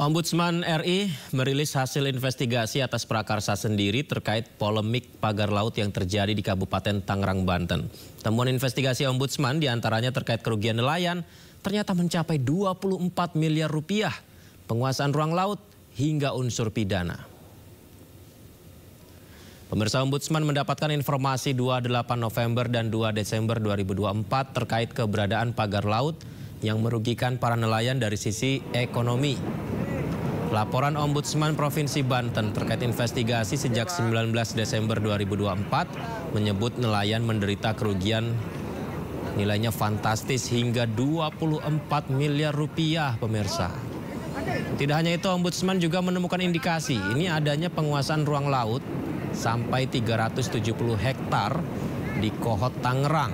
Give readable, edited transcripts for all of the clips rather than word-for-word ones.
Ombudsman RI merilis hasil investigasi atas prakarsa sendiri terkait polemik pagar laut yang terjadi di Kabupaten Tangerang, Banten. Temuan investigasi Ombudsman diantaranya terkait kerugian nelayan ternyata mencapai 24 miliar rupiah, penguasaan ruang laut hingga unsur pidana. Pemirsa, Ombudsman mendapatkan informasi 28 November dan 2 Desember 2024 terkait keberadaan pagar laut yang merugikan para nelayan dari sisi ekonomi. Laporan Ombudsman Provinsi Banten terkait investigasi sejak 19 Desember 2024 menyebut nelayan menderita kerugian nilainya fantastis hingga 24 miliar rupiah, pemirsa. Tidak hanya itu, Ombudsman juga menemukan indikasi ini adanya penguasaan ruang laut sampai 370 hektar di Kohot Tangerang.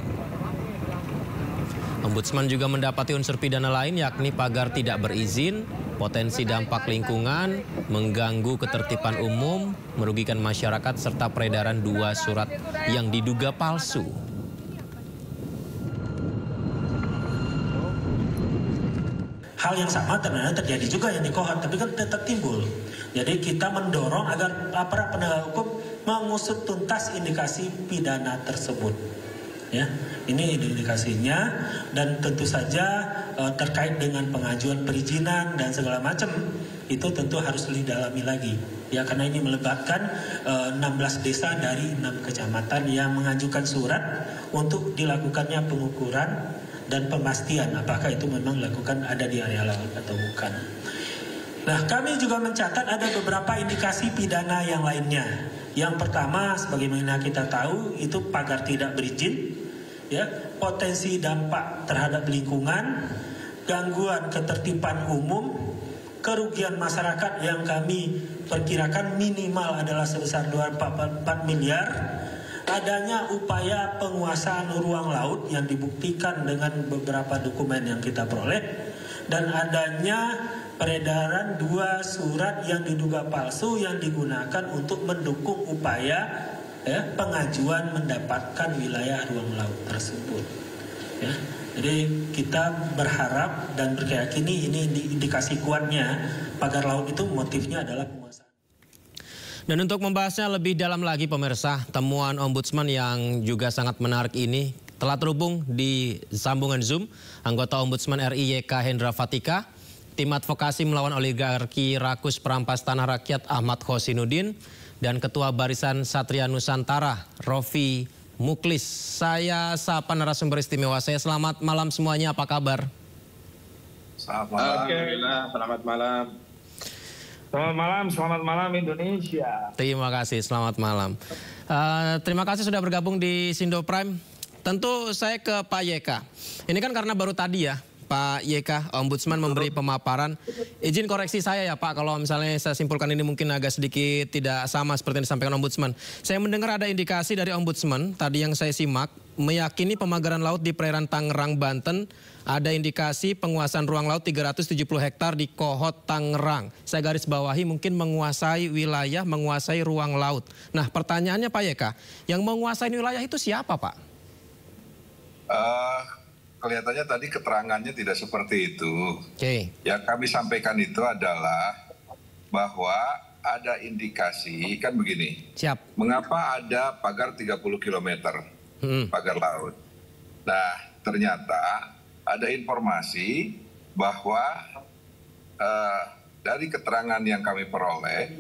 Ombudsman juga mendapati unsur pidana lain yakni pagar tidak berizin, potensi dampak lingkungan, mengganggu ketertiban umum, merugikan masyarakat, serta peredaran 2 surat yang diduga palsu. Hal yang sama ternyata terjadi juga yang di Kohot, tapi kan tetap timbul. Jadi kita mendorong agar aparat penegak hukum mengusut tuntas indikasi pidana tersebut. Ya, ini indikasinya, dan tentu saja terkait dengan pengajuan perizinan dan segala macam itu tentu harus didalami lagi. Ya, karena ini melibatkan 16 desa dari 6 kecamatan yang mengajukan surat untuk dilakukannya pengukuran dan pemastian apakah itu memang dilakukan ada di area laut atau bukan. Nah, kami juga mencatat ada beberapa indikasi pidana yang lainnya. Yang pertama, sebagaimana kita tahu, itu pagar tidak berizin, ya, potensi dampak terhadap lingkungan, gangguan ketertiban umum, kerugian masyarakat yang kami perkirakan minimal adalah sebesar 24 miliar, adanya upaya penguasaan ruang laut yang dibuktikan dengan beberapa dokumen yang kita peroleh, dan adanya peredaran 2 surat yang diduga palsu yang digunakan untuk mendukung upaya pengajuan mendapatkan wilayah ruang laut tersebut. Ya, jadi kita berharap dan berkeyakinan ini indikasi kuatnya pagar laut itu motifnya adalah penguasaan. Dan untuk membahasnya lebih dalam lagi, pemirsa, temuan Ombudsman yang juga sangat menarik ini telah terhubung di sambungan Zoom anggota Ombudsman RI YK Hendra Fatika, tim advokasi melawan oligarki rakus perampas tanah rakyat Ahmad Khosinuddin, dan Ketua Barisan Satria Nusantara Rofi Muklis. Saya sapa narasumber istimewa saya. Selamat malam semuanya, apa kabar? Selamat malam. Selamat malam. Selamat malam Indonesia. Terima kasih, selamat malam. Terima kasih sudah bergabung di Sindo Prime. Tentu saya ke Pak YK. Ini kan karena baru tadi ya, Pak YK, Ombudsman memberi pemaparan. Izin koreksi saya ya Pak, kalau misalnya saya simpulkan ini mungkin agak sedikit tidak sama seperti yang disampaikan Ombudsman. Saya mendengar ada indikasi dari Ombudsman, tadi yang saya simak, meyakini pemagaran laut di perairan Tangerang, Banten, ada indikasi penguasaan ruang laut 370 hektar di Kohot Tangerang. Saya garis bawahi mungkin menguasai wilayah, menguasai ruang laut. Nah, pertanyaannya Pak YK, yang menguasai wilayah itu siapa Pak? Kelihatannya tadi keterangannya tidak seperti itu. Yang kami sampaikan itu adalah bahwa ada indikasi, kan begini. Siap. Mengapa ada pagar 30 km pagar laut? Nah, ternyata ada informasi bahwa dari keterangan yang kami peroleh,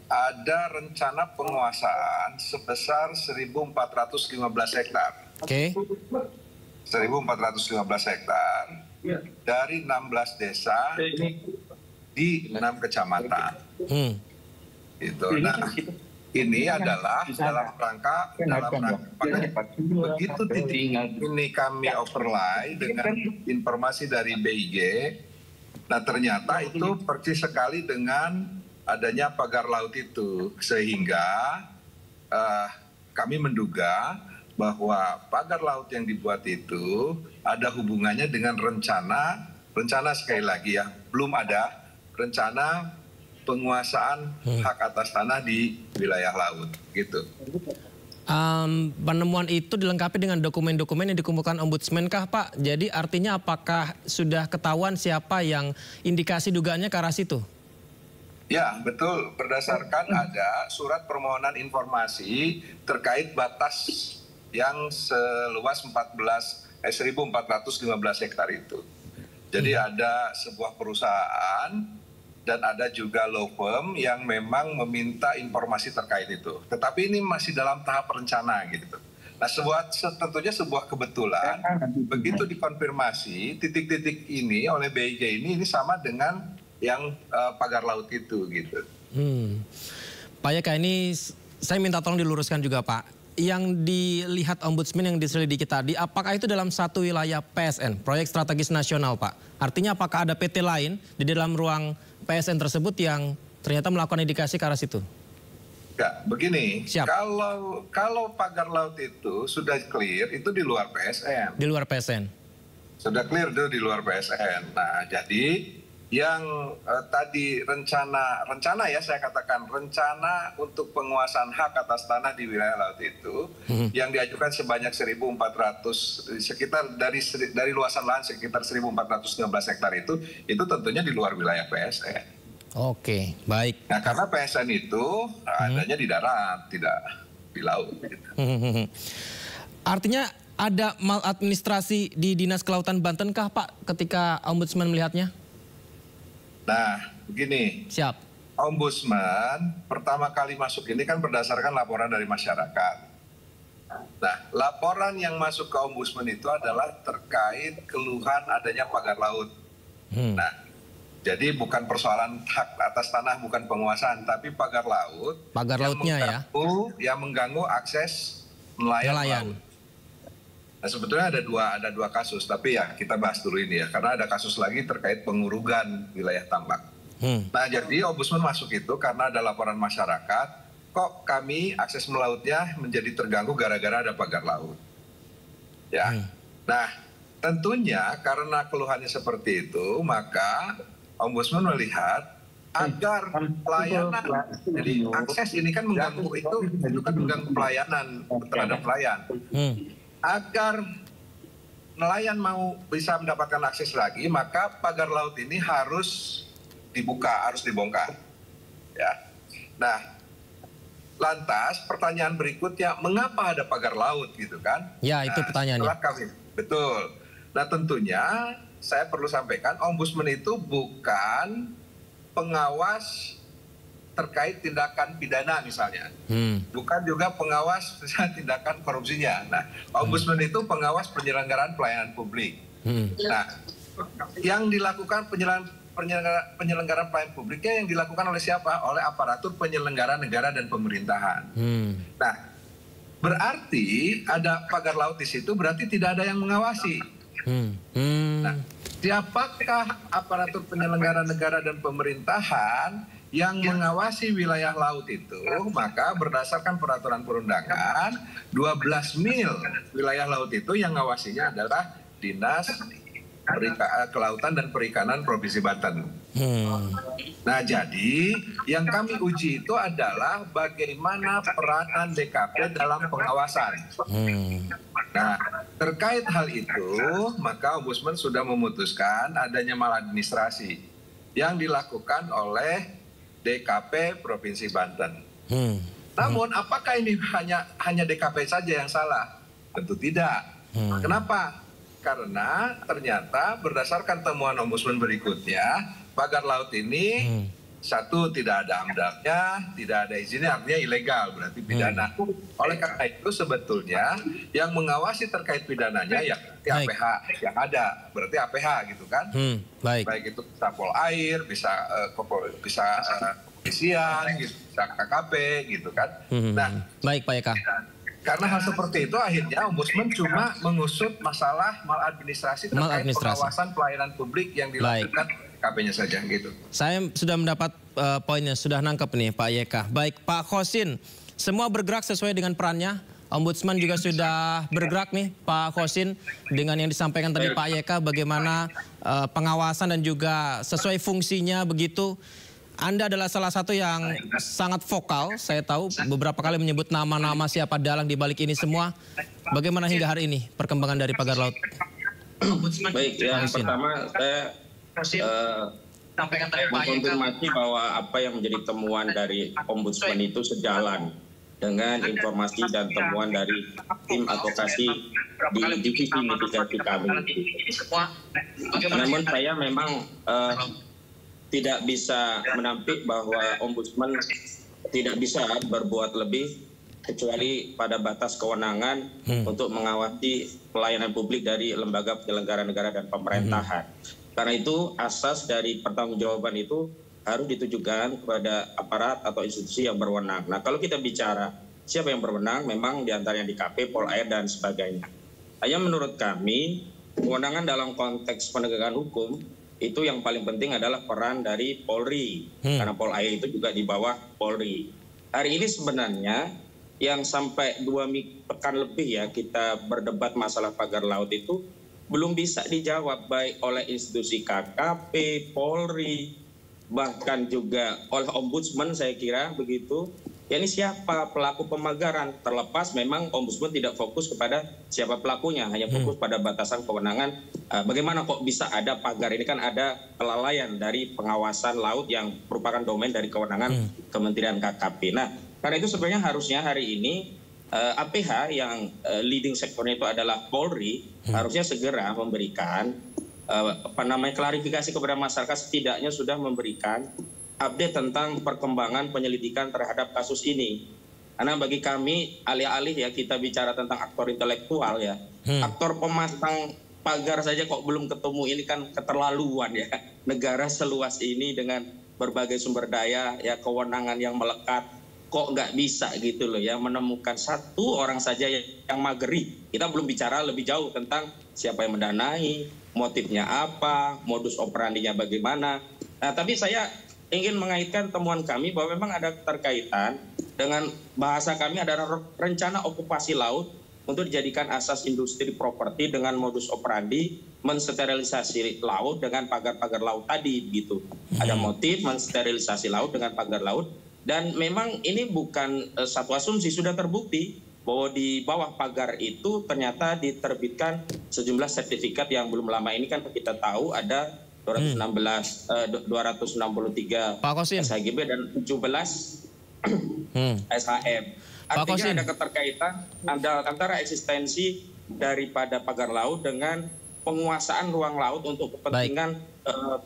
ada rencana penguasaan sebesar 1.415 hektar. 1.415 hektar dari 16 desa di 6 kecamatan. Itu. Nah, ini adalah dalam rangka begitu ini kami overlay dengan informasi dari BIG. Nah, ternyata itu persis sekali dengan adanya pagar laut itu, sehingga kami menduga bahwa pagar laut yang dibuat itu ada hubungannya dengan rencana sekali lagi ya, belum ada rencana penguasaan hak atas tanah di wilayah laut, gitu. Penemuan itu dilengkapi dengan dokumen-dokumen yang dikumpulkan Ombudsman kah Pak? Jadi artinya apakah sudah ketahuan siapa yang indikasi dugaannya ke arah situ? Ya, betul. Berdasarkan ada surat permohonan informasi terkait batas yang seluas 1.415 hektar itu. Jadi ada sebuah perusahaan dan ada juga law firm yang memang meminta informasi terkait itu. Tetapi ini masih dalam tahap rencana gitu. Nah, tentunya sebuah kebetulan begitu dikonfirmasi titik-titik ini oleh BIG ini sama dengan yang pagar laut itu gitu. Pak Yeka, ini saya minta tolong diluruskan juga Pak. Yang dilihat Ombudsman yang diselidiki tadi, apakah itu dalam satu wilayah PSN, proyek strategis nasional Pak? Artinya apakah ada PT lain di dalam ruang PSN tersebut yang ternyata melakukan indikasi ke arah situ? Ya, begini. Siap. Kalau pagar laut itu sudah clear, itu di luar PSN. Di luar PSN. Sudah clear itu di luar PSN. Nah, jadi yang tadi rencana ya saya katakan rencana untuk penguasaan hak atas tanah di wilayah laut itu yang diajukan sebanyak 1.400 sekitar dari luasan lahan sekitar 1.415 hektar itu tentunya di luar wilayah PSN. Oke, baik. Nah, karena PSN itu adanya di darat, tidak di laut. Gitu. Artinya ada maladministrasi di Dinas Kelautan Banten kah Pak ketika Ombudsman melihatnya? Nah, begini. Siap. Ombudsman pertama kali masuk ini kan berdasarkan laporan dari masyarakat. Nah, laporan yang masuk ke Ombudsman itu adalah terkait keluhan adanya pagar laut. Nah, jadi bukan persoalan hak atas tanah, bukan penguasaan, tapi pagar laut. Pagar lautnya yang mengganggu akses nelayan laut. Nah, sebetulnya ada dua kasus, tapi ya kita bahas dulu ini ya, karena ada kasus lagi terkait pengurugan wilayah tambak. Nah, jadi Ombudsman masuk itu karena ada laporan masyarakat, kok kami akses melautnya menjadi terganggu gara-gara ada pagar laut. Ya, nah tentunya karena keluhannya seperti itu, maka Ombudsman melihat agar pelayanan, jadi akses ini kan mengganggu itu kan mengganggu pelayanan terhadap nelayan. Agar nelayan mau bisa mendapatkan akses lagi, maka pagar laut ini harus dibuka, harus dibongkar. Ya. Nah, lantas pertanyaan berikutnya, mengapa ada pagar laut gitu kan? Ya, itu pertanyaannya. Betul. Nah, tentunya saya perlu sampaikan, Ombudsman itu bukan pengawas terkait tindakan pidana misalnya, bukan juga pengawas tindakan korupsinya. Nah, Ombudsman itu pengawas penyelenggaraan pelayanan publik. Nah, yang dilakukan penyelenggaraan pelayanan publiknya yang dilakukan oleh siapa? Oleh aparatur penyelenggara negara dan pemerintahan. Nah, berarti ada pagar laut di situ, berarti tidak ada yang mengawasi. Nah, siapakah aparatur penyelenggara negara dan pemerintahan yang mengawasi wilayah laut itu? Maka berdasarkan peraturan perundangan 12 mil wilayah laut itu yang ngawasinya adalah Dinas Kelautan dan Perikanan Provinsi Banten. Nah, jadi yang kami uji itu adalah bagaimana peranan DKP dalam pengawasan. Nah, terkait hal itu, maka Ombudsman sudah memutuskan adanya maladministrasi yang dilakukan oleh DKP Provinsi Banten. Namun apakah ini hanya DKP saja yang salah? Tentu tidak. Kenapa? Karena ternyata berdasarkan temuan Ombudsman berikutnya, pagar laut ini satu, tidak ada amdalnya, tidak ada izinnya, artinya ilegal, berarti pidana. Oleh karena itu sebetulnya yang mengawasi terkait pidananya ya APH yang ada, berarti APH gitu kan. Baik itu bisa Pol Air, bisa kepolisian, bisa KKP gitu kan. Nah, baik Pak Yeka. Karena hal seperti itu akhirnya Ombudsman cuma mengusut masalah maladministrasi terkait pengawasan pelayanan publik yang dilakukan KP-nya saja gitu. Saya sudah mendapat poinnya, sudah nangkep nih Pak Yeka. Baik Pak Khosin, semua bergerak sesuai dengan perannya. Ombudsman juga sudah bergerak nih Pak Khosin dengan yang disampaikan tadi Pak Yeka, bagaimana pengawasan dan juga sesuai fungsinya begitu. Anda adalah salah satu yang sangat vokal, saya tahu beberapa kali menyebut nama-nama siapa dalang di balik ini semua. Bagaimana hingga hari ini perkembangan dari pagar laut? Baik, yang pertama saya mengkonfirmasi bahwa apa yang menjadi temuan dari Ombudsman itu sejalan dengan informasi dan temuan dari tim advokasi di divisi mitigasi kami. Namun saya memang tidak bisa menampik bahwa Ombudsman tidak bisa berbuat lebih kecuali pada batas kewenangan untuk mengawasi pelayanan publik dari lembaga penyelenggara negara dan pemerintahan. Karena itu asas dari pertanggungjawaban itu harus ditujukan kepada aparat atau institusi yang berwenang. Nah, kalau kita bicara siapa yang berwenang, memang diantaranya DKP, Polair, dan sebagainya. Hanya menurut kami, kewenangan dalam konteks penegakan hukum itu yang paling penting adalah peran dari Polri. Karena Polair itu juga di bawah Polri. Hari ini sebenarnya yang sampai 2 pekan lebih ya kita berdebat masalah pagar laut itu belum bisa dijawab baik oleh institusi KKP, Polri, bahkan juga oleh Ombudsman saya kira begitu. Ya ini siapa pelaku pemagaran, terlepas memang Ombudsman tidak fokus kepada siapa pelakunya, hanya fokus pada batasan kewenangan. Bagaimana kok bisa ada pagar, ini kan ada kelalaian dari pengawasan laut yang merupakan domain dari kewenangan Kementerian KKP. Nah karena itu sebenarnya harusnya hari ini APH yang leading sektornya itu adalah Polri harusnya segera memberikan klarifikasi kepada masyarakat, setidaknya sudah memberikan update tentang perkembangan penyelidikan terhadap kasus ini. Karena bagi kami alih-alih ya kita bicara tentang aktor intelektual ya, aktor pemasang pagar saja kok belum ketemu, ini kan keterlaluan ya. Negara seluas ini dengan berbagai sumber daya ya, kewenangan yang melekat, kok nggak bisa gitu loh ya menemukan satu orang saja yang mageri. Kita belum bicara lebih jauh tentang siapa yang mendanai, motifnya apa, modus operandinya bagaimana. Nah tapi saya ingin mengaitkan temuan kami bahwa memang ada keterkaitan dengan bahasa kami ada rencana okupasi laut untuk dijadikan asas industri properti dengan modus operandi mensterilisasi laut dengan pagar-pagar laut tadi gitu. Ada motif mensterilisasi laut dengan pagar laut. Dan memang ini bukan satu asumsi, sudah terbukti bahwa di bawah pagar itu ternyata diterbitkan sejumlah sertifikat yang belum lama ini kan kita tahu ada 263 SHGB dan 17 SHM. Artinya ada keterkaitan antara eksistensi daripada pagar laut dengan penguasaan ruang laut untuk kepentingan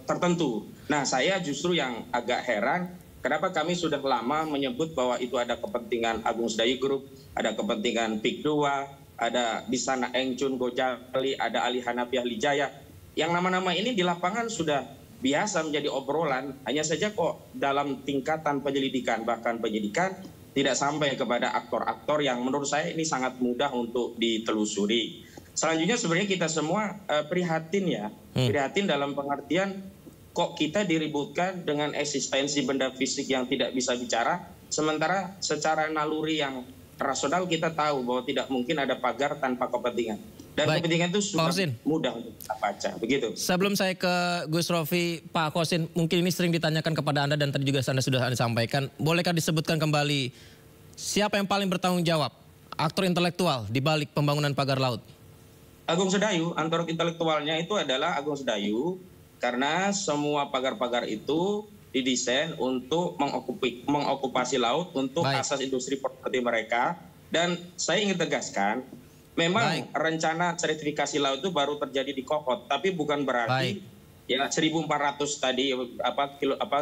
tertentu. Nah saya justru yang agak heran, kenapa kami sudah lama menyebut bahwa itu ada kepentingan Agung Sedayu Group, ada kepentingan PIK 2, ada di sana Engcun Gojali, ada Ali Hanafi Ahli Jaya. Yang nama-nama ini di lapangan sudah biasa menjadi obrolan, hanya saja kok dalam tingkatan penyelidikan, bahkan penyidikan, tidak sampai kepada aktor-aktor yang menurut saya ini sangat mudah untuk ditelusuri. Selanjutnya sebenarnya kita semua prihatin ya, prihatin dalam pengertian kok kita diributkan dengan eksistensi benda fisik yang tidak bisa bicara, sementara secara naluri yang rasional kita tahu bahwa tidak mungkin ada pagar tanpa kepentingan. Dan kepentingan itu sudah mudah untuk kita baca. Begitu. Sebelum saya ke Gus Rofi, Pak Kosin, mungkin ini sering ditanyakan kepada Anda dan tadi juga Anda sudah sampaikan. Bolehkah disebutkan kembali siapa yang paling bertanggung jawab aktor intelektual di balik pembangunan pagar laut? Agung Sedayu, aktor intelektualnya itu adalah Agung Sedayu. Karena semua pagar-pagar itu didesain untuk mengokupasi laut untuk asas industri properti mereka. Dan saya ingin tegaskan, memang rencana sertifikasi laut itu baru terjadi di Kokot, tapi bukan berarti ya 1.400 tadi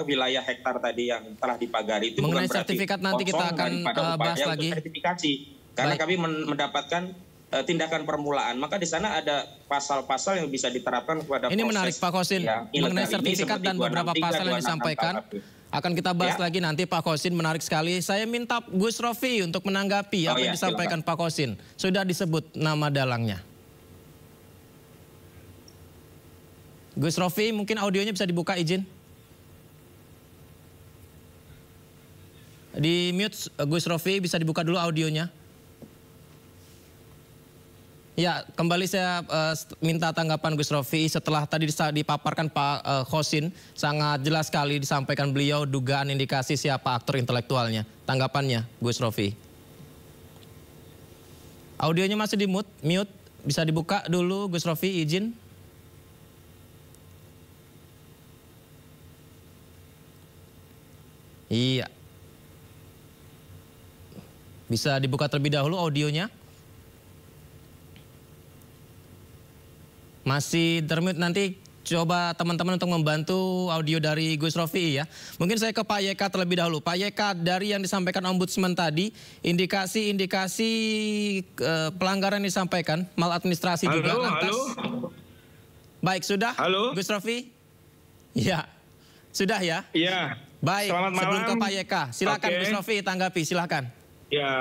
wilayah hektar tadi yang telah dipagari itu mengenai bukan berarti sertifikat nanti kita akan bahas lagi. Sertifikasi karena kami mendapatkan tindakan permulaan, maka di sana ada pasal-pasal yang bisa diterapkan kepada ini menarik Pak Kosin, mengenai sertifikat dan beberapa pasal yang disampaikan akan kita bahas lagi nanti Pak Kosin, menarik sekali. Saya minta Gus Rofi untuk menanggapi apa yang disampaikan Pak Kosin. Sudah disebut nama dalangnya. Gus Rofi, mungkin audionya bisa dibuka, izin. Di mute Gus Rofi, bisa dibuka dulu audionya. Ya, kembali saya minta tanggapan Gus Rofi setelah tadi dipaparkan Pak Kosin, sangat jelas sekali disampaikan beliau dugaan indikasi siapa aktor intelektualnya. Tanggapannya Gus Rofi. Audionya masih di mute, bisa dibuka dulu Gus Rofi, izin. Iya. Bisa dibuka terlebih dahulu audionya. Masih termute, nanti coba teman-teman untuk membantu audio dari Gus Rofi ya. Mungkin saya ke Pak YK terlebih dahulu. Pak YK, dari yang disampaikan Ombudsman tadi, indikasi-indikasi pelanggaran yang disampaikan, maladministrasi juga. Lantas, baik, sudah? Halo? Gus Rofi? Ya, sudah ya? Iya. Baik, Selamat malam. sebelum ke Pak YK, silakan Oke. Gus Rofi tanggapi, silakan. Ya,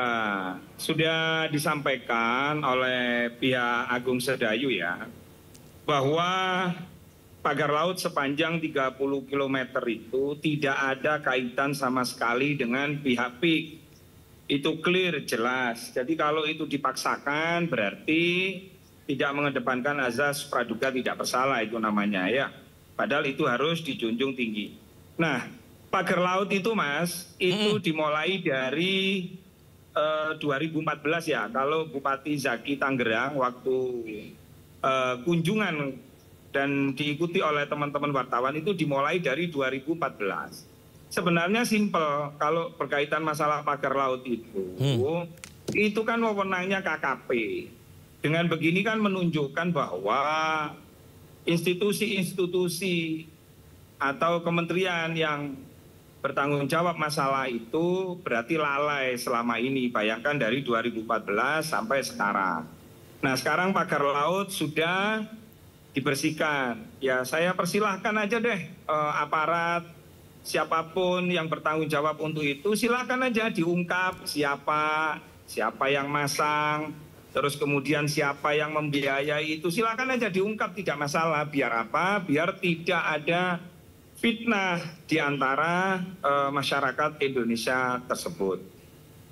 sudah disampaikan oleh pihak Agung Sedayu ya, bahwa pagar laut sepanjang 30 km itu tidak ada kaitan sama sekali dengan pihak PIK. Itu clear, jelas. Jadi kalau itu dipaksakan berarti tidak mengedepankan azas praduga tidak bersalah, itu namanya ya. Padahal itu harus dijunjung tinggi. Nah, pagar laut itu Mas, itu dimulai dari 2014 ya. Kalau Bupati Zaki Tanggerang waktu kunjungan dan diikuti oleh teman-teman wartawan itu dimulai dari 2014. Sebenarnya simpel, kalau berkaitan masalah pagar laut itu kan wewenangnya KKP. Dengan begini kan menunjukkan bahwa institusi-institusi atau kementerian yang bertanggung jawab masalah itu berarti lalai selama ini. Bayangkan dari 2014 sampai sekarang. Nah, sekarang pagar laut sudah dibersihkan. Ya, saya persilahkan aja deh aparat siapapun yang bertanggung jawab untuk itu, silakan aja diungkap siapa yang masang, terus kemudian siapa yang membiayai itu, silakan aja diungkap, tidak masalah. Biar apa? Biar tidak ada fitnah di antara masyarakat Indonesia tersebut.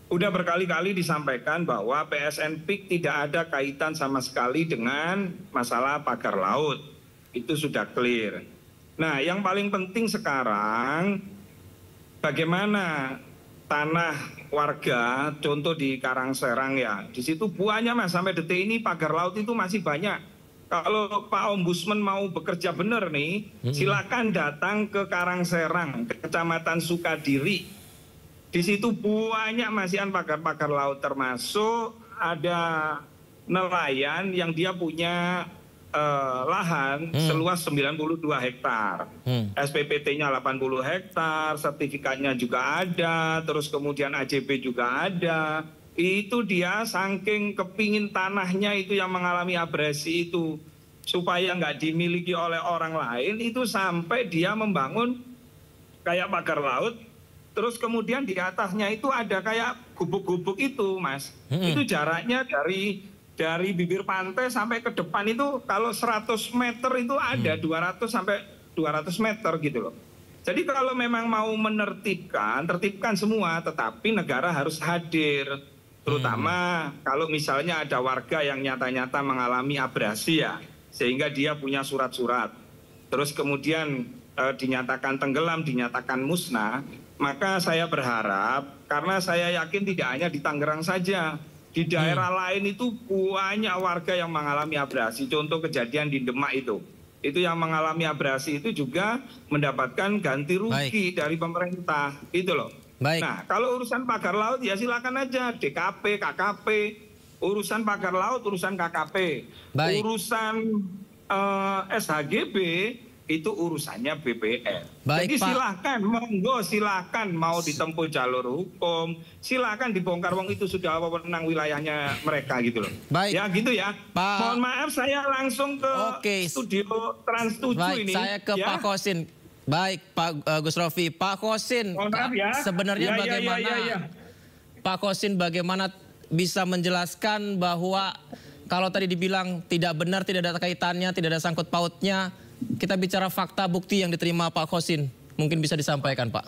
Udah berkali-kali disampaikan bahwa PSN PIK tidak ada kaitan sama sekali dengan masalah pagar laut. Itu sudah clear. Nah, yang paling penting sekarang bagaimana tanah warga, contoh di Karangserang ya, di situ buahnya Mas, sampai detik ini pagar laut itu masih banyak. Kalau Pak Ombudsman mau bekerja benar nih, silakan datang ke Karangserang, Kecamatan Sukadiri. Di situ banyak masihan pagar-pagar laut, termasuk ada nelayan yang dia punya lahan seluas 92 hektar. SPPT-nya 80 hektar, sertifikatnya juga ada, terus kemudian AJB juga ada. Itu dia saking kepingin tanahnya itu yang mengalami abrasi itu, supaya nggak dimiliki oleh orang lain, itu sampai dia membangun kayak pagar laut. Terus kemudian di atasnya itu ada kayak gubuk-gubuk itu, Mas. Itu jaraknya dari bibir pantai sampai ke depan itu kalau 100 meter itu ada 200 sampai 200 meter gitu loh. Jadi kalau memang mau tertibkan semua, tetapi negara harus hadir. Terutama kalau misalnya ada warga yang nyata-nyata mengalami abrasi ya, sehingga dia punya surat-surat. Terus kemudian dinyatakan tenggelam, dinyatakan musnah. Maka saya berharap, karena saya yakin tidak hanya di Tangerang saja, di daerah lain itu banyak warga yang mengalami abrasi. Contoh kejadian di Demak itu yang mengalami abrasi itu juga mendapatkan ganti rugi dari pemerintah, itu loh. Nah, kalau urusan pagar laut ya silakan aja DKP, KKP, urusan pagar laut, urusan KKP, urusan SHGB itu urusannya BPN. Jadi silahkan, monggo silahkan mau ditempuh jalur hukum, silahkan dibongkar, wong itu sudah wewenang wilayahnya mereka gitu loh. Ya gitu ya. Mohon maaf saya langsung ke studio Trans 7 ini. Saya ke Pak Kosin. Baik Pak Gus Rofi. Pak Kosin, sebenarnya bagaimana Pak Kosin bagaimana bisa menjelaskan bahwa kalau tadi dibilang tidak benar, tidak ada kaitannya, tidak ada sangkut pautnya, kita bicara fakta bukti yang diterima Pak Kosin, mungkin bisa disampaikan Pak.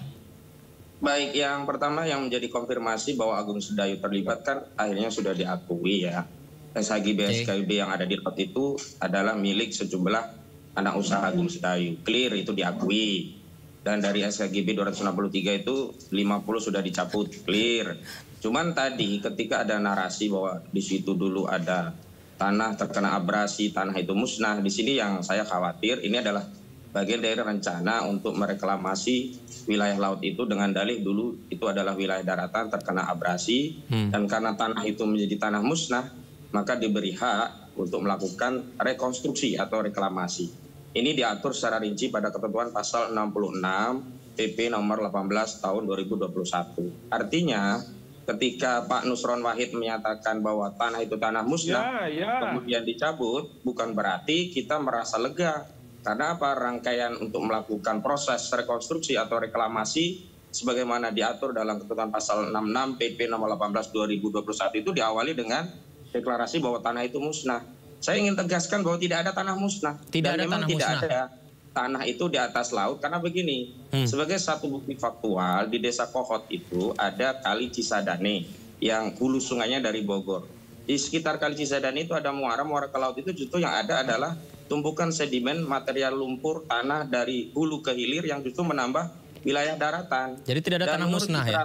Baik, yang pertama yang menjadi konfirmasi bahwa Agung Sedayu terlibat kan akhirnya sudah diakui ya. SHGB yang ada di laut itu adalah milik sejumlah anak usaha Agung Sedayu. Clear, itu diakui. Dan dari SHGB 263 itu 50 sudah dicabut, clear. Cuman tadi ketika ada narasi bahwa di situ dulu ada tanah terkena abrasi, tanah itu musnah. Di sini yang saya khawatir ini adalah bagian dari rencana untuk mereklamasi wilayah laut itu dengan dalih dulu itu adalah wilayah daratan terkena abrasi dan karena tanah itu menjadi tanah musnah, maka diberi hak untuk melakukan rekonstruksi atau reklamasi. Ini diatur secara rinci pada ketentuan pasal 66 PP nomor 18 tahun 2021. Artinya ketika Pak Nusron Wahid menyatakan bahwa tanah itu tanah musnah, kemudian dicabut, bukan berarti kita merasa lega. Karena apa? Rangkaian untuk melakukan proses rekonstruksi atau reklamasi sebagaimana diatur dalam ketentuan pasal 66 PP nomor 18 2021 itu diawali dengan deklarasi bahwa tanah itu musnah. Saya ingin tegaskan bahwa tidak ada tanah musnah. Tidak ada tanah musnah. Tidak ada tanah itu di atas laut karena begini, sebagai satu bukti faktual di Desa Kohot itu ada Kali Cisadane yang hulu sungainya dari Bogor. Di sekitar Kali Cisadane itu ada muara ke laut itu justru yang ada adalah tumpukan sedimen material lumpur tanah dari hulu ke hilir yang justru menambah wilayah daratan. Jadi tidak ada tanah musnah ya?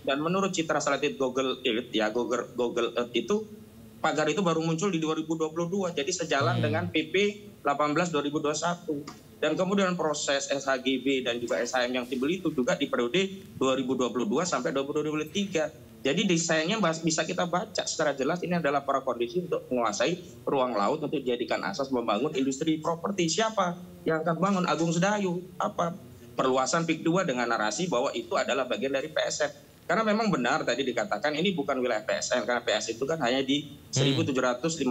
Dan menurut citra satelit Google Earth ya, Google Earth itu pagar itu baru muncul di 2022. Jadi sejalan dengan PP 18 2021. Dan kemudian proses SHGB dan juga SHM yang timbul itu juga di periode 2022 sampai 2023. Jadi desainnya bisa kita baca secara jelas ini adalah prakondisi untuk menguasai ruang laut untuk dijadikan asas membangun industri properti. Siapa yang akan bangun? Agung Sedayu. Apa? Perluasan PIK 2 dengan narasi bahwa itu adalah bagian dari PSN. Karena memang benar tadi dikatakan ini bukan wilayah PSN, karena PS itu kan hanya di 1.755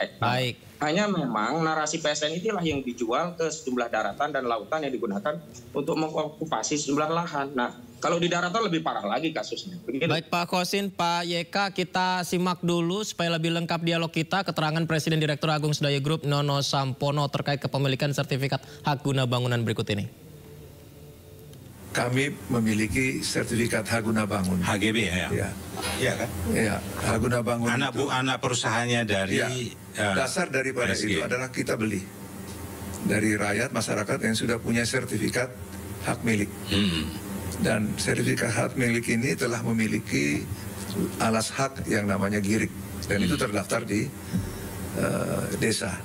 hektar. Baik. Hanya memang narasi PSN itulah yang dijual ke sejumlah daratan dan lautan yang digunakan untuk mengokupasi sejumlah lahan. Nah, kalau di daratan lebih parah lagi kasusnya. Begitu. Baik Pak Kosin, Pak YK, kita simak dulu supaya lebih lengkap dialog kita keterangan Presiden Direktur Agung Sedayu Group Nono Sampono terkait kepemilikan sertifikat hak guna bangunan berikut ini. Kami memiliki sertifikat hak guna bangun. HGB ya? Iya kan? Iya, hak guna bangun. Anak perusahaannya dari... dasar daripada PSG. itu adalah kita beli dari rakyat, masyarakat yang sudah punya sertifikat hak milik. Dan sertifikat hak milik ini telah memiliki alas hak yang namanya girik. Dan itu terdaftar di desa.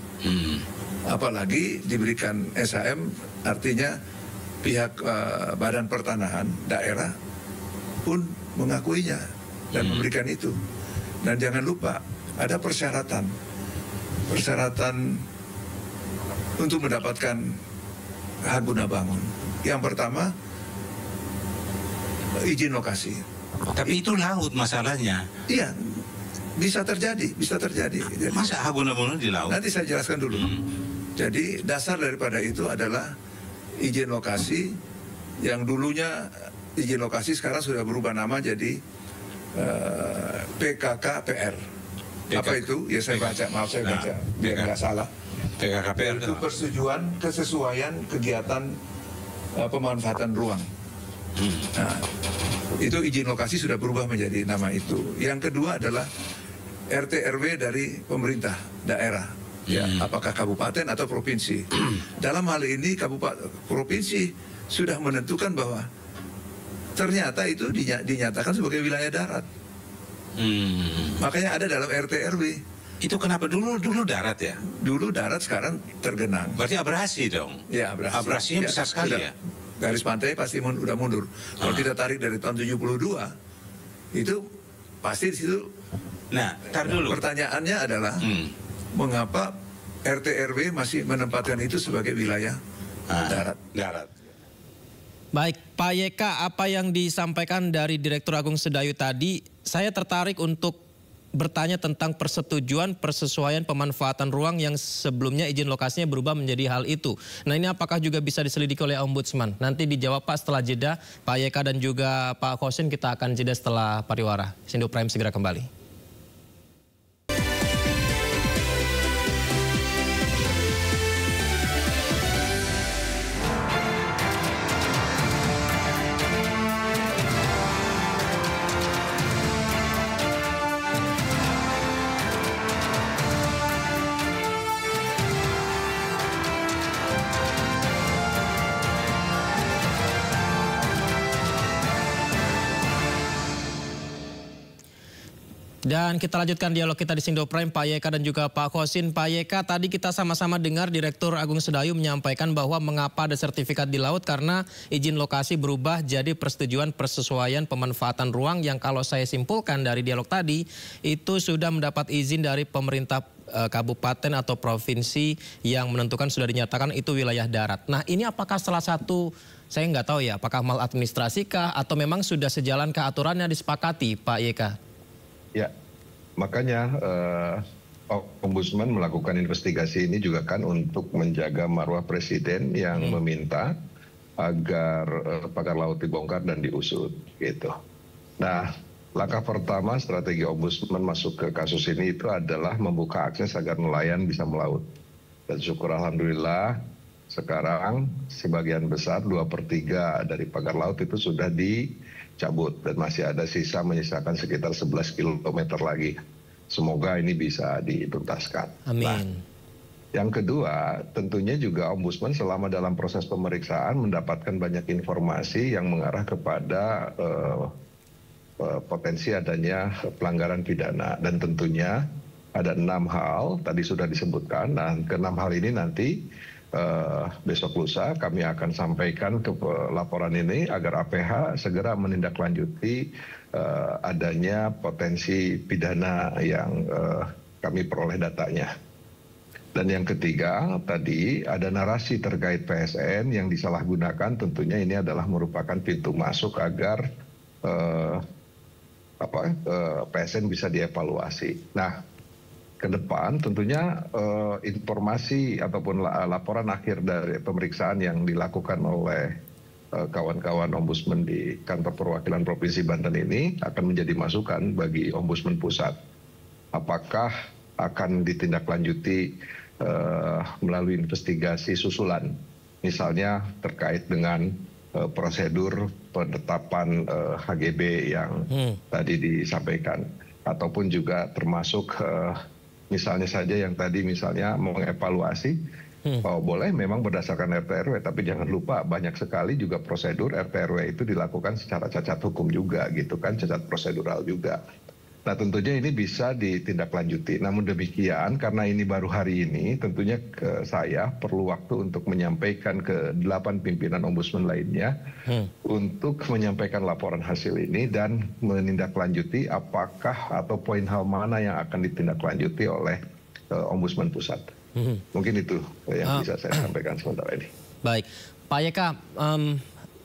Apalagi diberikan SHM, artinya pihak Badan Pertanahan daerah pun mengakuinya dan memberikan itu. Dan jangan lupa ada persyaratan untuk mendapatkan hak guna bangun. Yang pertama izin lokasi. Tapi itu laut masalahnya. Iya, bisa terjadi. Jadi, masa hak guna bangun di laut? Nanti saya jelaskan dulu. Jadi dasar daripada itu adalah izin lokasi yang dulunya izin lokasi sekarang sudah berubah nama jadi PKKPR. Apa itu? Ya saya baca, maaf saya baca biar nggak salah. PKKPR itu persetujuan kesesuaian kegiatan pemanfaatan ruang. Nah, itu izin lokasi sudah berubah menjadi nama itu. Yang kedua adalah RT RW dari pemerintah daerah. Ya, apakah kabupaten atau provinsi. Dalam hal ini provinsi sudah menentukan bahwa ternyata itu dinyatakan sebagai wilayah darat. Makanya ada dalam RT RW. Itu kenapa dulu darat ya? Dulu darat, sekarang tergenang. Berarti abrasi dong? Ya, abrasi. Abrasinya besar sekali ya? Garis pantai pasti udah mundur. Kalau kita tarik dari tahun 72, itu pasti di situ. Nah, tar dulu. Pertanyaannya adalah mengapa RT RW masih menempatkan itu sebagai wilayah darat? Baik, Pak YK, apa yang disampaikan dari Direktur Agung Sedayu tadi, saya tertarik untuk bertanya tentang persetujuan persesuaian pemanfaatan ruang yang sebelumnya izin lokasinya berubah menjadi hal itu. Nah, ini apakah juga bisa diselidiki oleh Ombudsman? Nanti dijawab Pak setelah jeda. Pak YK dan juga Pak Kosin, kita akan jeda setelah pariwara. Sindo Prime segera kembali. Dan kita lanjutkan dialog kita di Sindo Prime, Pak Yeka dan juga Pak Khosin. Pak Yeka, tadi kita sama-sama dengar Direktur Agung Sedayu menyampaikan bahwa mengapa ada sertifikat di laut karena izin lokasi berubah jadi persetujuan persesuaian pemanfaatan ruang yang kalau saya simpulkan dari dialog tadi itu sudah mendapat izin dari pemerintah kabupaten atau provinsi yang menentukan sudah dinyatakan itu wilayah darat. Nah, ini apakah salah satu, saya nggak tahu ya, apakah maladministrasi kah atau memang sudah sejalan ke aturannya disepakati, Pak Yeka? Ya, makanya Ombudsman melakukan investigasi ini juga kan untuk menjaga marwah Presiden yang meminta agar pagar laut dibongkar dan diusut, gitu. Nah, langkah pertama strategi Ombudsman masuk ke kasus ini itu adalah membuka akses agar nelayan bisa melaut. Dan syukur alhamdulillah sekarang sebagian besar 2/3 dari pagar laut itu sudah dicabut dan masih ada sisa menyisakan sekitar 11 km lagi. Semoga ini bisa dituntaskan. Amin. Nah, yang kedua, tentunya juga Ombudsman selama dalam proses pemeriksaan mendapatkan banyak informasi yang mengarah kepada potensi adanya pelanggaran pidana. Dan tentunya ada 6 hal, tadi sudah disebutkan. Nah, ke-6 hal ini nanti besok lusa kami akan sampaikan ke laporan ini agar APH segera menindaklanjuti adanya potensi pidana yang kami peroleh datanya. Dan yang ketiga tadi ada narasi terkait PSN yang disalahgunakan, tentunya ini adalah merupakan pintu masuk agar PSN bisa dievaluasi. Nah, ke depan tentunya informasi ataupun laporan akhir dari pemeriksaan yang dilakukan oleh kawan-kawan Ombudsman di kantor perwakilan Provinsi Banten ini akan menjadi masukan bagi Ombudsman Pusat. Apakah akan ditindaklanjuti melalui investigasi susulan, misalnya terkait dengan prosedur penetapan HGB yang tadi disampaikan, ataupun juga termasuk misalnya saja yang tadi misalnya mengevaluasi, boleh memang berdasarkan RT/RW, tapi jangan lupa banyak sekali juga prosedur RT/RW itu dilakukan secara cacat hukum juga, gitu kan, cacat prosedural juga. Nah, tentunya ini bisa ditindaklanjuti. Namun demikian, karena ini baru hari ini, tentunya saya perlu waktu untuk menyampaikan ke 8 pimpinan Ombudsman lainnya untuk menyampaikan laporan hasil ini dan menindaklanjuti apakah atau poin hal mana yang akan ditindaklanjuti oleh Ombudsman Pusat. Mungkin itu yang bisa saya sampaikan sementara ini. Baik, Pak Yeka,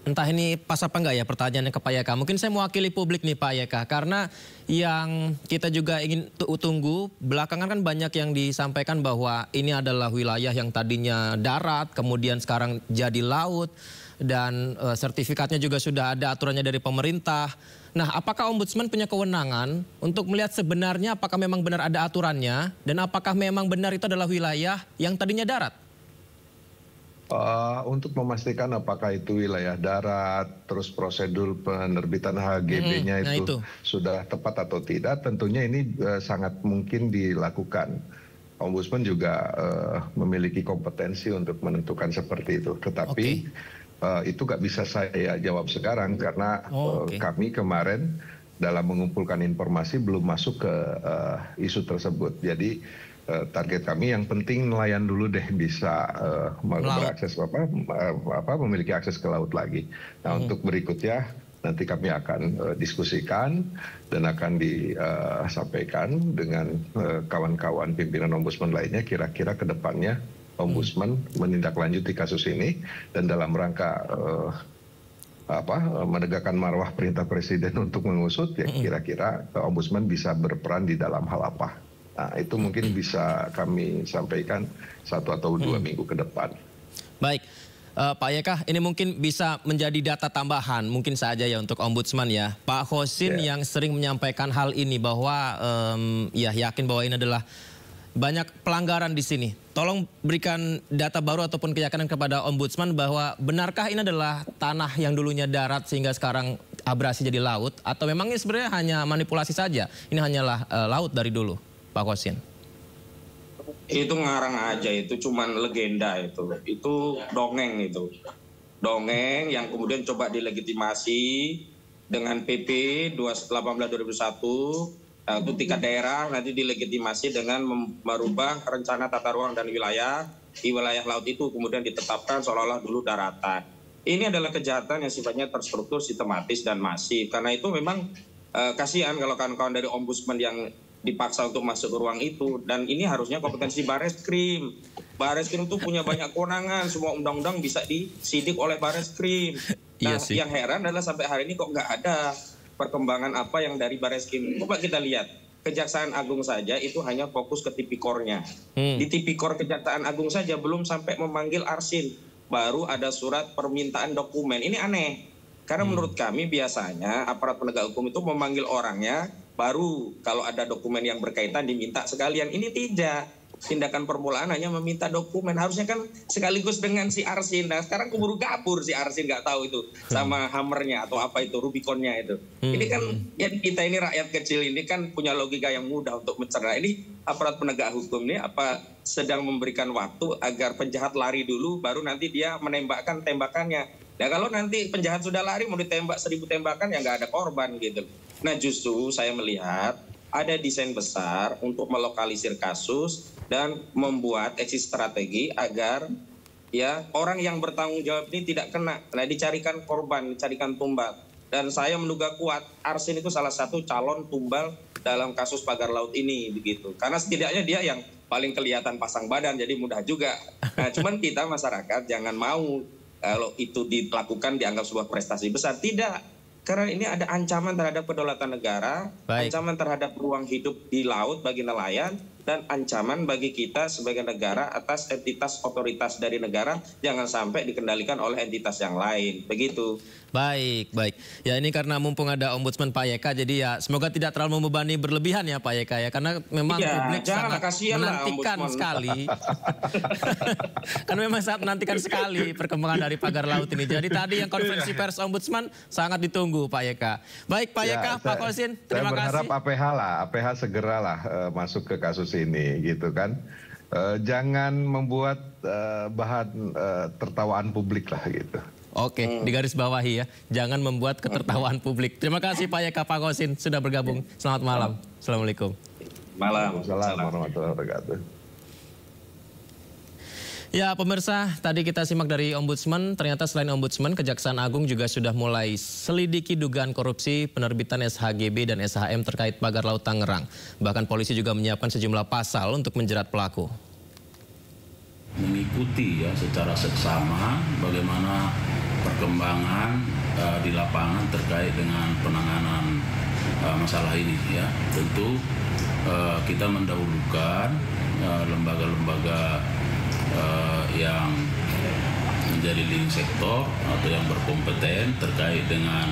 entah ini pas apa enggak ya pertanyaannya ke Pak Yeka. Mungkin saya mewakili publik nih Pak Yeka, karena yang kita juga ingin tunggu, belakangan kan banyak yang disampaikan bahwa ini adalah wilayah yang tadinya darat, kemudian sekarang jadi laut, dan sertifikatnya juga sudah ada aturannya dari pemerintah. Nah, apakah Ombudsman punya kewenangan untuk melihat sebenarnya apakah memang benar ada aturannya, dan apakah memang benar itu adalah wilayah yang tadinya darat? Untuk memastikan apakah itu wilayah darat, terus prosedur penerbitan HGB-nya itu sudah tepat atau tidak, tentunya ini sangat mungkin dilakukan. Ombudsman juga memiliki kompetensi untuk menentukan seperti itu. Tetapi itu nggak bisa saya jawab sekarang karena kami kemarin dalam mengumpulkan informasi belum masuk ke isu tersebut. Jadi target kami yang penting nelayan dulu deh bisa berakses memiliki akses ke laut lagi. Nah, untuk berikutnya nanti kami akan diskusikan dan akan disampaikan dengan kawan-kawan pimpinan Ombudsman lainnya kira-kira ke depannya Ombudsman menindaklanjuti kasus ini dan dalam rangka menegakkan marwah perintah Presiden untuk mengusut, ya kira-kira Ombudsman bisa berperan di dalam hal apa. Nah, itu mungkin bisa kami sampaikan 1 atau 2 minggu ke depan. Baik, Pak Yeka, ini mungkin bisa menjadi data tambahan mungkin saja ya untuk Ombudsman ya. Pak Khosin yang sering menyampaikan hal ini bahwa ya yakin bahwa ini adalah banyak pelanggaran di sini. Tolong berikan data baru ataupun keyakinan kepada Ombudsman bahwa benarkah ini adalah tanah yang dulunya darat sehingga sekarang abrasi jadi laut, atau memang ini sebenarnya hanya manipulasi saja? Ini hanyalah laut dari dulu, Pak Khosin. Itu ngarang aja, itu cuman legenda itu dongeng itu. Dongeng yang kemudian coba dilegitimasi dengan PP 18/2001 Untuk tingkat daerah nanti dilegitimasi dengan merubah rencana tata ruang dan wilayah di wilayah laut itu kemudian ditetapkan seolah-olah dulu daratan. Ini adalah kejahatan yang sifatnya terstruktur, sistematis dan masif. Karena itu memang kasihan kalau kawan-kawan dari Ombudsman yang dipaksa untuk masuk ke ruang itu, dan ini harusnya kompetensi Bareskrim. Bareskrim itu punya banyak kewenangan, semua undang-undang bisa disidik oleh Bareskrim. Nah, yang heran adalah sampai hari ini kok nggak ada perkembangan apa yang dari Bareskrim. Coba kita lihat, Kejaksaan Agung saja itu hanya fokus ke tipikornya. Di tipikor Kejaksaan Agung saja belum sampai memanggil arsin, baru ada surat permintaan dokumen. Ini aneh, karena menurut kami biasanya aparat penegak hukum itu memanggil orangnya, baru kalau ada dokumen yang berkaitan diminta sekalian. Ini tidak. Tindakan permulaan hanya meminta dokumen, harusnya kan sekaligus dengan si arsin. Nah sekarang keburu kabur si arsin, nggak tahu itu sama hammernya atau apa itu, Rubiconnya itu. Ini kan ya kita ini rakyat kecil ini kan punya logika yang mudah untuk mencerna. Ini aparat penegak hukum ini apa sedang memberikan waktu agar penjahat lari dulu, baru nanti dia menembakkan tembakannya. Nah kalau nanti penjahat sudah lari mau ditembak 1000 tembakan ya nggak ada korban gitu. Nah justru saya melihat ada desain besar untuk melokalisir kasus dan membuat exit strategi agar ya orang yang bertanggung jawab ini tidak kena. Nah dicarikan korban, dicarikan tumbal. Dan saya menduga kuat arsin itu salah satu calon tumbal dalam kasus pagar laut ini begitu. Karena setidaknya dia yang paling kelihatan pasang badan, jadi mudah juga. Nah cuman kita masyarakat jangan mau kalau itu dilakukan dianggap sebuah prestasi besar. Tidak. Karena ini ada ancaman terhadap kedaulatan negara, ancaman terhadap ruang hidup di laut bagi nelayan, dan ancaman bagi kita sebagai negara atas entitas otoritas dari negara jangan sampai dikendalikan oleh entitas yang lain. Begitu. Baik, baik. Ya ini karena mumpung ada Ombudsman Pak Yeka, jadi ya semoga tidak terlalu membebani berlebihan ya Pak Yeka ya, karena memang publik sangat menantikan sekali. Karena memang sangat menantikan sekali perkembangan dari pagar laut ini. Jadi tadi yang konferensi pers Ombudsman sangat ditunggu Pak Yeka. Baik Pak Yeka, Pak Kosin, terima kasih. Saya berharap APH segeralah masuk ke kasus ini gitu kan. Jangan membuat bahan tertawaan publik lah gitu. Oke, digaris bawahi ya. Jangan membuat ketertawaan publik. Terima kasih Pak Yeka, Pak Kosin sudah bergabung. Selamat malam. Assalamualaikum. Waalaikumsalam warahmatullahi wabarakatuh. Ya pemirsa, tadi kita simak dari Ombudsman, ternyata selain Ombudsman, Kejaksaan Agung juga sudah mulai selidiki dugaan korupsi penerbitan SHGB dan SHM terkait pagar laut Tangerang. Bahkan polisi juga menyiapkan sejumlah pasal untuk menjerat pelaku. Mengikuti ya secara seksama bagaimana perkembangan di lapangan terkait dengan penanganan masalah ini ya. Tentu kita mendahulukan lembaga-lembaga yang menjadi link sektor atau yang berkompeten terkait dengan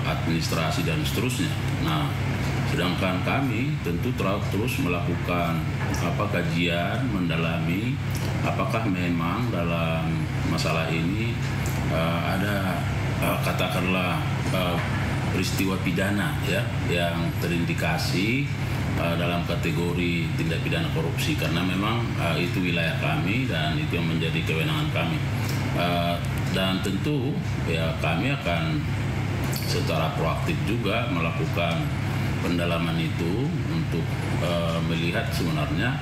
administrasi dan seterusnya. Nah, sedangkan kami tentu terus melakukan kajian mendalami apakah memang dalam masalah ini ada katakanlah peristiwa pidana ya yang terindikasi dalam kategori tindak pidana korupsi, karena memang itu wilayah kami dan itu yang menjadi kewenangan kami. Dan tentu ya kami akan secara proaktif juga melakukan pendalaman itu untuk melihat sebenarnya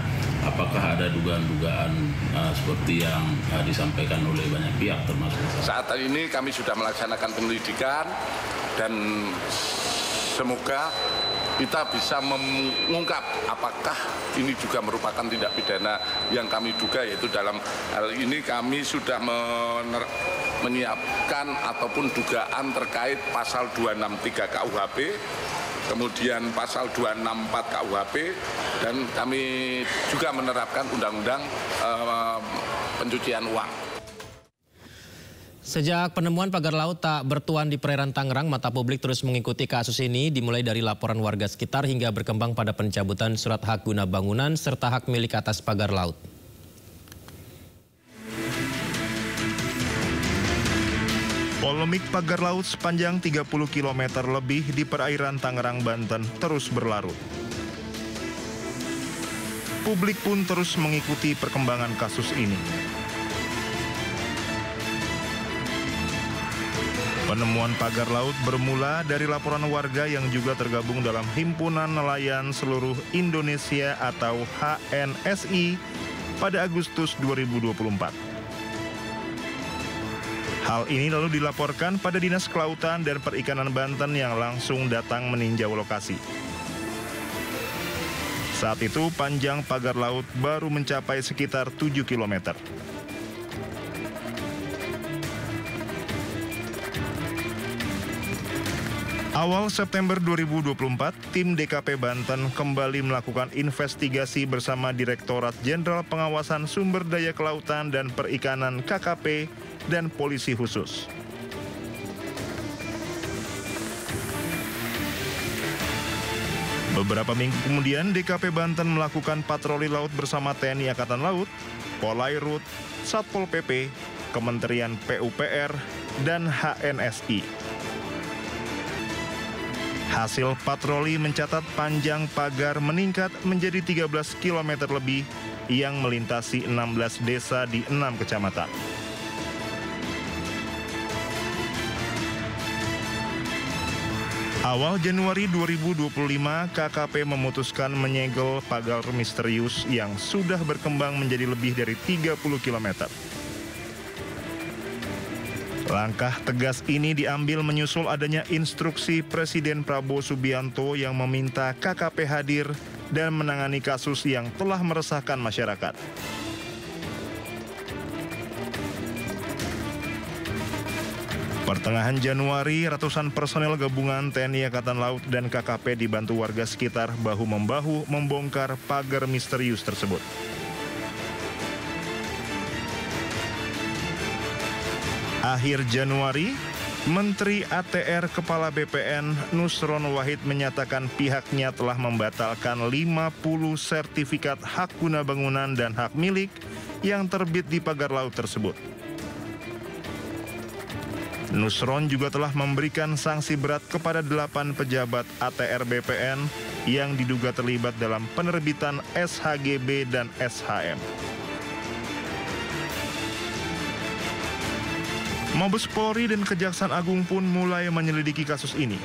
apakah ada dugaan-dugaan seperti yang disampaikan oleh banyak pihak termasuk. Saat ini kami sudah melaksanakan penyelidikan dan semoga kita bisa mengungkap apakah ini juga merupakan tindak pidana yang kami duga, yaitu dalam hal ini kami sudah menyiapkan ataupun dugaan terkait pasal 263 KUHP, kemudian pasal 264 KUHP, dan kami juga menerapkan undang-undang pencucian uang. Sejak penemuan pagar laut tak bertuan di perairan Tangerang, mata publik terus mengikuti kasus ini dimulai dari laporan warga sekitar hingga berkembang pada pencabutan surat hak guna bangunan serta hak milik atas pagar laut. Polemik pagar laut sepanjang 30 km lebih di perairan Tangerang, Banten terus berlarut. Publik pun terus mengikuti perkembangan kasus ini. Penemuan pagar laut bermula dari laporan warga yang juga tergabung dalam Himpunan Nelayan Seluruh Indonesia atau HNSI pada Agustus 2024. Hal ini lalu dilaporkan pada Dinas Kelautan dan Perikanan Banten yang langsung datang meninjau lokasi. Saat itu panjang pagar laut baru mencapai sekitar 7 km. Awal September 2024, tim DKP Banten kembali melakukan investigasi bersama Direktorat Jenderal Pengawasan Sumber Daya Kelautan dan Perikanan KKP dan Polisi Khusus. Beberapa minggu kemudian, DKP Banten melakukan patroli laut bersama TNI Angkatan Laut, Polairut, Satpol PP, Kementerian PUPR, dan HNSI. Hasil patroli mencatat panjang pagar meningkat menjadi 13 km lebih yang melintasi 16 desa di 6 kecamatan. Awal Januari 2025, KKP memutuskan menyegel pagar misterius yang sudah berkembang menjadi lebih dari 30 km. Langkah tegas ini diambil menyusul adanya instruksi Presiden Prabowo Subianto yang meminta KKP hadir dan menangani kasus yang telah meresahkan masyarakat. Pertengahan Januari, ratusan personel gabungan TNI Angkatan Laut dan KKP dibantu warga sekitar bahu-membahu membongkar pagar misterius tersebut. Akhir Januari, Menteri ATR Kepala BPN Nusron Wahid menyatakan pihaknya telah membatalkan 50 sertifikat hak guna bangunan dan hak milik yang terbit di pagar laut tersebut. Nusron juga telah memberikan sanksi berat kepada 8 pejabat ATR BPN yang diduga terlibat dalam penerbitan SHGB dan SHM. Mabes Polri dan Kejaksaan Agung pun mulai menyelidiki kasus ini.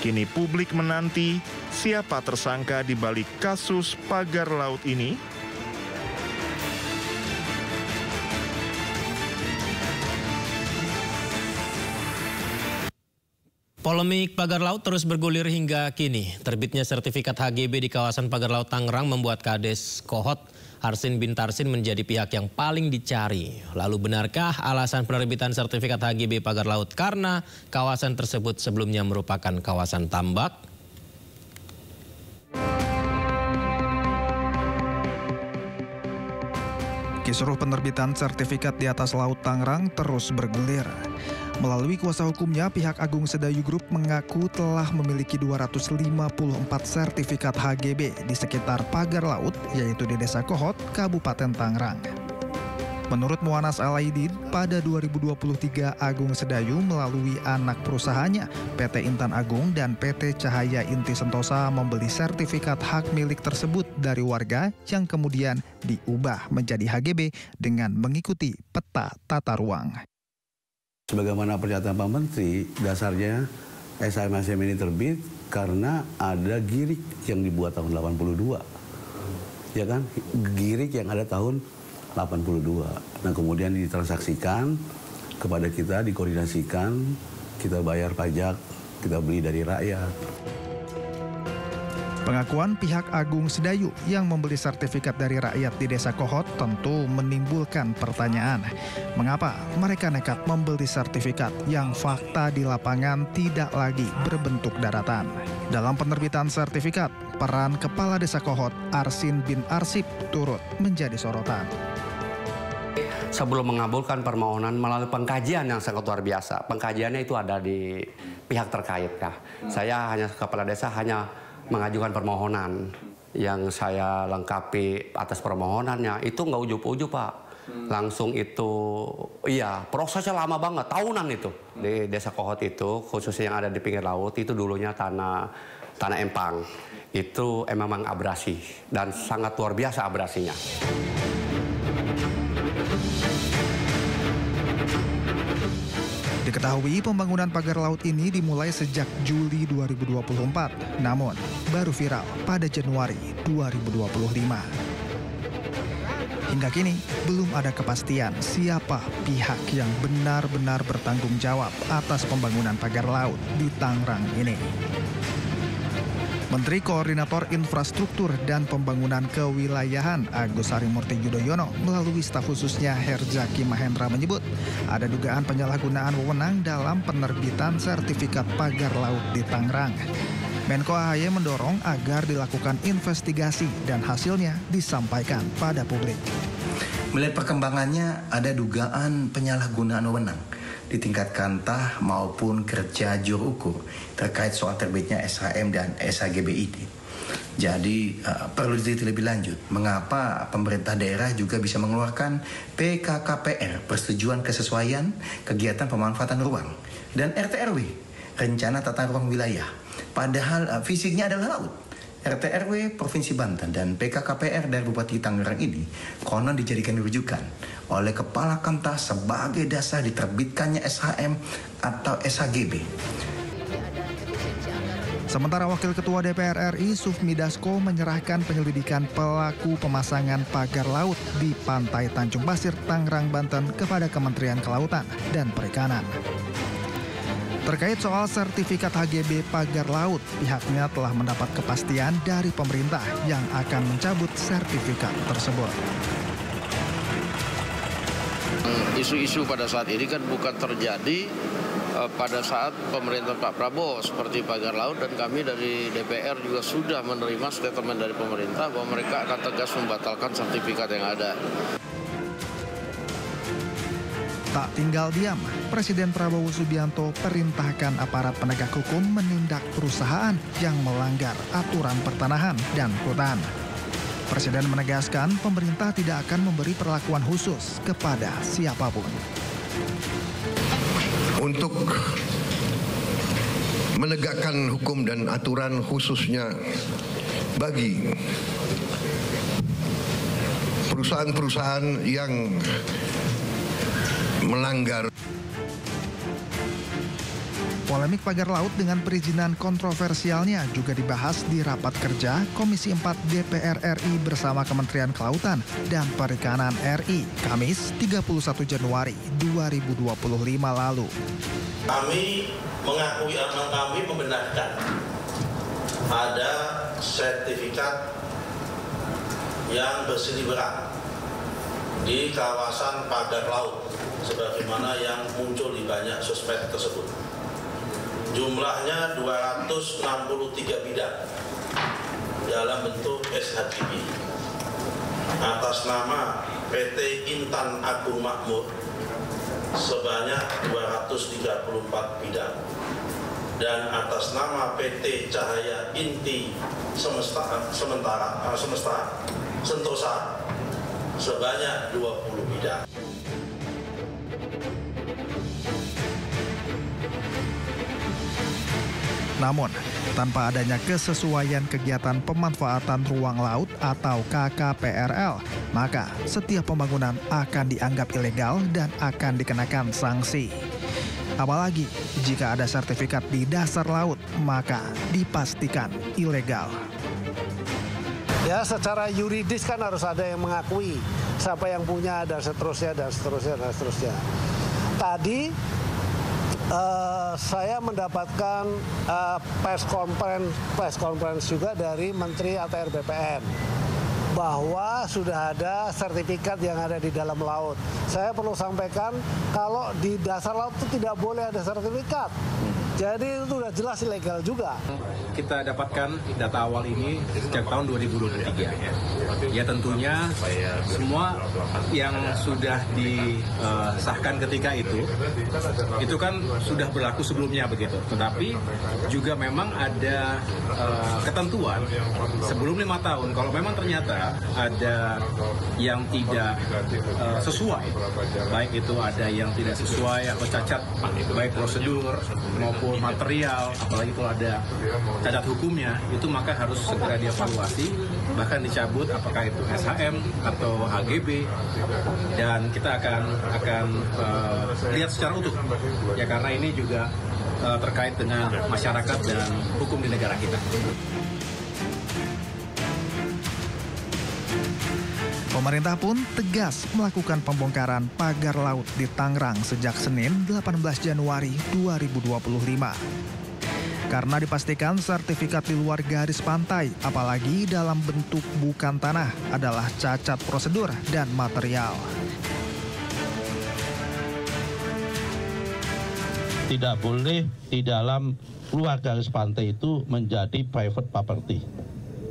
Kini publik menanti siapa tersangka di balik kasus pagar laut ini. Polemik pagar laut terus bergulir hingga kini. Terbitnya sertifikat HGB di kawasan pagar laut Tangerang membuat Kades Kohot Arsin Bintarsin menjadi pihak yang paling dicari. Lalu benarkah alasan penerbitan sertifikat HGB pagar laut karena kawasan tersebut sebelumnya merupakan kawasan tambak? Kisruh penerbitan sertifikat di atas laut Tangerang terus bergulir. Melalui kuasa hukumnya, pihak Agung Sedayu Group mengaku telah memiliki 254 sertifikat HGB di sekitar pagar laut, yaitu di Desa Kohot, Kabupaten Tangerang. Menurut Muanas Alaidin, pada 2023 Agung Sedayu melalui anak perusahaannya, PT Intan Agung dan PT Cahaya Inti Sentosa membeli sertifikat hak milik tersebut dari warga yang kemudian diubah menjadi HGB dengan mengikuti peta tata ruang. Sebagaimana pernyataan Pak Menteri, dasarnya SHM ini terbit karena ada girik yang dibuat tahun 82. Ya kan? Girik yang ada tahun 82. Nah, kemudian ditransaksikan kepada kita, dikoordinasikan, kita bayar pajak, kita beli dari rakyat. Pengakuan pihak Agung Sedayu yang membeli sertifikat dari rakyat di Desa Kohot tentu menimbulkan pertanyaan. Mengapa mereka nekat membeli sertifikat yang fakta di lapangan tidak lagi berbentuk daratan? Dalam penerbitan sertifikat, peran Kepala Desa Kohot Arsin bin Arsip turut menjadi sorotan. Sebelum mengabulkan permohonan melalui pengkajian yang sangat luar biasa. Pengkajiannya itu ada di pihak terkait. Ya. Saya hanya Kepala Desa hanya mengajukan permohonan yang saya lengkapi atas permohonannya itu nggak ujuk-ujuk Pak, langsung itu iya prosesnya lama banget, tahunan itu di Desa Kohot itu khususnya yang ada di pinggir laut itu dulunya tanah empang itu memang abrasi dan sangat luar biasa abrasinya. Diketahui pembangunan pagar laut ini dimulai sejak Juli 2024, namun baru viral pada Januari 2025. Hingga kini, belum ada kepastian siapa pihak yang benar-benar bertanggung jawab atas pembangunan pagar laut di Tangerang ini. Menteri Koordinator Infrastruktur dan Pembangunan Kewilayahan Agus Harimurti Yudhoyono melalui staf khususnya Herzaki Mahendra menyebut ada dugaan penyalahgunaan wewenang dalam penerbitan sertifikat pagar laut di Tangerang. Menko AHY mendorong agar dilakukan investigasi dan hasilnya disampaikan pada publik. Melihat perkembangannya, ada dugaan penyalahgunaan wewenang di tingkat kantah maupun kerja juru ukur terkait soal terbitnya SHM dan SHGB ini. Jadi perlu diteliti lebih lanjut mengapa pemerintah daerah juga bisa mengeluarkan PKKPR, persetujuan kesesuaian kegiatan pemanfaatan ruang, dan RTRW, rencana tata ruang wilayah. Padahal fisiknya adalah laut. RTRW Provinsi Banten dan PKKPR dari Bupati Tangerang ini konon dijadikan rujukan oleh Kepala Kantah sebagai dasar diterbitkannya SHM atau SHGB. Sementara Wakil Ketua DPR RI Sufmi Dasko menyerahkan penyelidikan pelaku pemasangan pagar laut di Pantai Tanjung Pasir, Tangerang, Banten kepada Kementerian Kelautan dan Perikanan. Terkait soal sertifikat HGB pagar laut, pihaknya telah mendapat kepastian dari pemerintah yang akan mencabut sertifikat tersebut. Isu-isu pada saat ini kan bukan terjadi pada saat pemerintah Pak Prabowo seperti pagar laut, dan kami dari DPR juga sudah menerima statement dari pemerintah bahwa mereka akan tegas membatalkan sertifikat yang ada. Tak tinggal diam, Presiden Prabowo Subianto perintahkan aparat penegak hukum menindak perusahaan yang melanggar aturan pertanahan dan hutan. Presiden menegaskan pemerintah tidak akan memberi perlakuan khusus kepada siapapun. Untuk menegakkan hukum dan aturan khususnya bagi perusahaan-perusahaan yang melanggar. Polemik pagar laut dengan perizinan kontroversialnya juga dibahas di rapat kerja Komisi 4 DPR RI bersama Kementerian Kelautan dan Perikanan RI Kamis 31 Januari 2025 lalu. Kami mengakui atau kami membenarkan ada sertifikat yang berseliweran di kawasan pagar laut sebagaimana yang muncul di banyak sosmed tersebut. Jumlahnya 263 bidang dalam bentuk SHGB atas nama PT Intan Agung Makmur sebanyak 234 bidang dan atas nama PT Cahaya Inti Sentosa sebanyak 20 bidang. Namun, tanpa adanya kesesuaian kegiatan pemanfaatan ruang laut atau KKPRL, maka setiap pembangunan akan dianggap ilegal dan akan dikenakan sanksi. Apalagi jika ada sertifikat di dasar laut, maka dipastikan ilegal. Ya, secara yuridis kan harus ada yang mengakui siapa yang punya dan seterusnya dan seterusnya dan seterusnya. Tadi saya mendapatkan press conference juga dari Menteri ATR BPN bahwa sudah ada sertifikat yang ada di dalam laut. Saya perlu sampaikan kalau di dasar laut itu tidak boleh ada sertifikat. Jadi itu sudah jelas ilegal juga. Kita dapatkan data awal ini sejak tahun 2023. Ya tentunya semua yang sudah disahkan ketika itu kan sudah berlaku sebelumnya begitu. Tetapi juga memang ada ketentuan sebelum 5 tahun. Kalau memang ternyata ada yang tidak sesuai, baik itu ada yang tidak sesuai atau cacat baik prosedur maupun ataupun material, apalagi kalau ada cacat hukumnya, itu maka harus segera dievaluasi, bahkan dicabut apakah itu SHM atau HGB, dan kita akan lihat secara utuh ya, karena ini juga terkait dengan masyarakat dan hukum di negara kita. Pemerintah pun tegas melakukan pembongkaran pagar laut di Tangerang sejak Senin 18 Januari 2025. Karena dipastikan sertifikat di luar garis pantai, apalagi dalam bentuk bukan tanah, adalah cacat prosedur dan material. Tidak boleh di dalam luar garis pantai itu menjadi private property.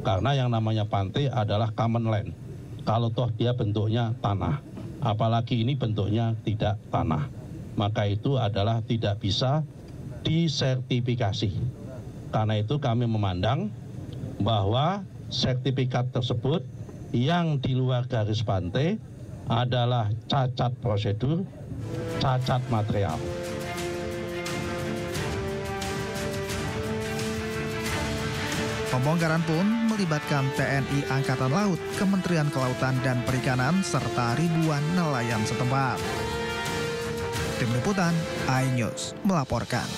Karena yang namanya pantai adalah common land. Kalau toh dia bentuknya tanah, apalagi ini bentuknya tidak tanah, maka itu adalah tidak bisa disertifikasi. Karena itu kami memandang bahwa sertifikat tersebut yang di luar garis pantai adalah cacat prosedur, cacat material. Pembongkaran pun melibatkan TNI Angkatan Laut, Kementerian Kelautan dan Perikanan, serta ribuan nelayan setempat. Tim Liputan iNews melaporkan.